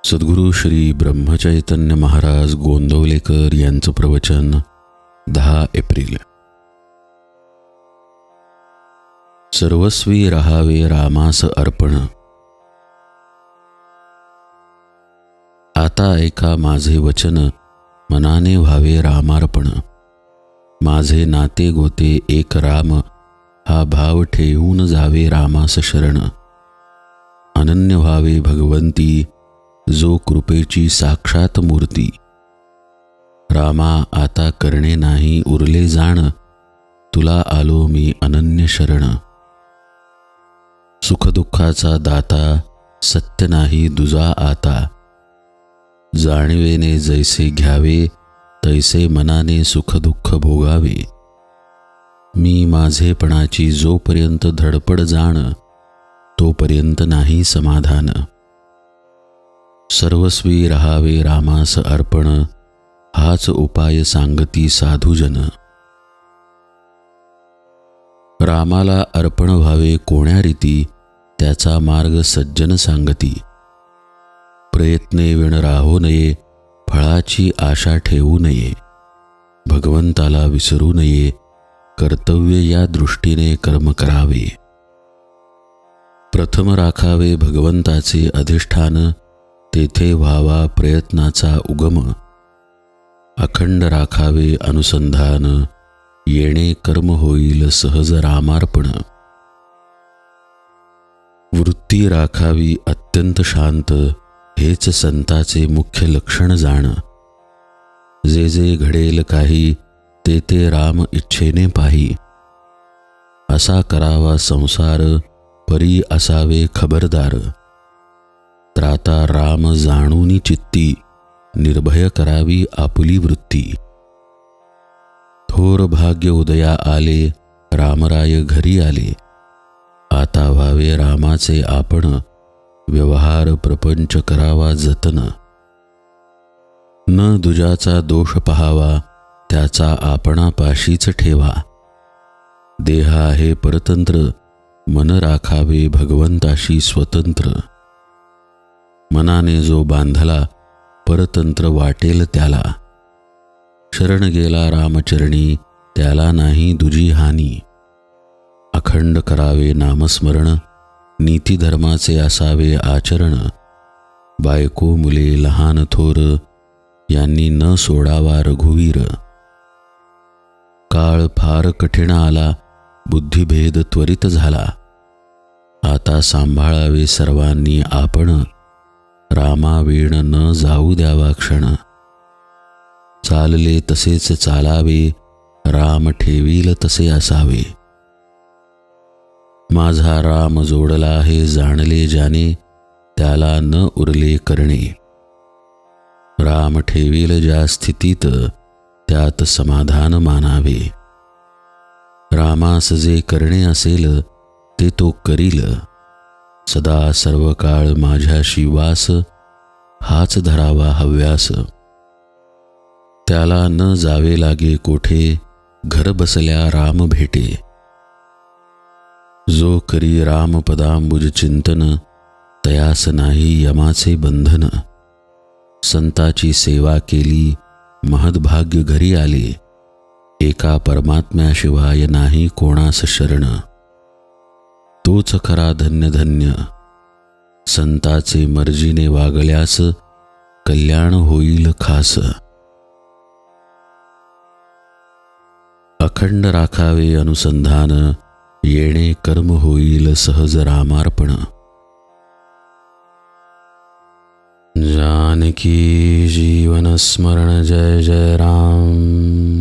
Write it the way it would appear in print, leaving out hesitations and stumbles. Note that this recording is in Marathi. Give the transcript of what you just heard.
सद्गुरू श्री ब्रह्मचैतन्य महाराज गोंदवलेकर यांचं प्रवचन 10 एप्रिल. सर्वस्वी राहावे रामास अर्पण. आता ऐका माझे वचन, मनाने व्हावे रामार्पण. माझे नाते गोते एक राम, हा भाव ठेवून जावे रामास शरण. अनन्य व्हावे भगवंती, जो कृपेची साक्षात मूर्ती. रामा आता करणे नाही उरले जाण, तुला आलो मी अनन्य शरण. सुखदुःखाचा दाता, सत्य नाही दुजा आता. जाणिवेने जैसे घ्यावे, तैसे मनाने सुखदुःख भोगावे. मी माझेपणाची जोपर्यंत धडपड जाण, तोपर्यंत नाही समाधान. सर्वस्वी राहावे रामास अर्पण, हाच उपाय सांगती साधुजन. रामाला अर्पण व्हावे कोण्या रीती, त्याचा मार्ग सज्जन सांगती. प्रयत्ने विण राहो नये, फळाची आशा ठेवू नये. भगवंताला विसरू नये, कर्तव्य या दृष्टीने कर्म करावे. प्रथम राखावे भगवंताचे अधिष्ठान, तेथे व्हावा प्रयत्नाचा उगम. अखंड राखावे अनुसंधान, येणे कर्म होईल सहज रामार्पण. वृत्ती राखावी अत्यंत शांत, हेच संताचे मुख्य लक्षण जाण. जे जे घडेल काही, ते ते राम इच्छेने पाही. असा करावा संसार, परी असावे खबरदार. त्राता राम जाणूनी चित्ती, निर्भय करावी आपुली वृत्ती. थोर भाग्य उदया आले, रामराय घरी आले. आता व्हावे रामाचे आपण, व्यवहार प्रपंच करावा जतन. न दुजाचा दोष पहावा, त्याचा आपणापाशीच ठेवा. देह आहे परतंत्र, मन राखावे भगवंताशी स्वतंत्र. मनाने जो बांधला, परतंत्र वाटेल त्याला. शरण गेला रामचरणी, त्याला नाही दुजी हानी. अखंड करावे नामस्मरण, नीतिधर्माचे असावे आचरण. बायको मुले लहान थोर, यांनी न सोडावा रघुवीर. काळ फार कठीण आला, बुद्धिभेद त्वरित झाला. आता सांभाळावे सर्वांनी आपण, रामावीण न जाऊ द्यावा क्षण. चालले तसेच चालावे, राम ठेवील तसे असावे. माझा राम जोडला आहे जाणले ज्याने, त्याला न उरले करणे. राम ठेवील ज्या स्थितीत, त्यात समाधान मानावे. रामास जे करणे असेल, ते तो करील. सदा सर्व काळ माझ्याशी वास, हाच धरावा हव्यास. त्याला न जावे लागे कोठे, घर बसल्या राम भेटे. जो करी रामपदांबुज चिंतन, तयास नाही यमाचे बंधन. संताची सेवा केली, महद्भाग्य घरी आले. एका परमात्म्याशिवाय नाही कोणास शरण. तोच खरा धन्य धन्य, संताचे मर्जीने वागल्यास, कल्याण होईल खास. अखंड राखावे अनुसंधान, येणे कर्म होईल सहज रामार्पण. जानकी जीवन स्मरण जय जय राम.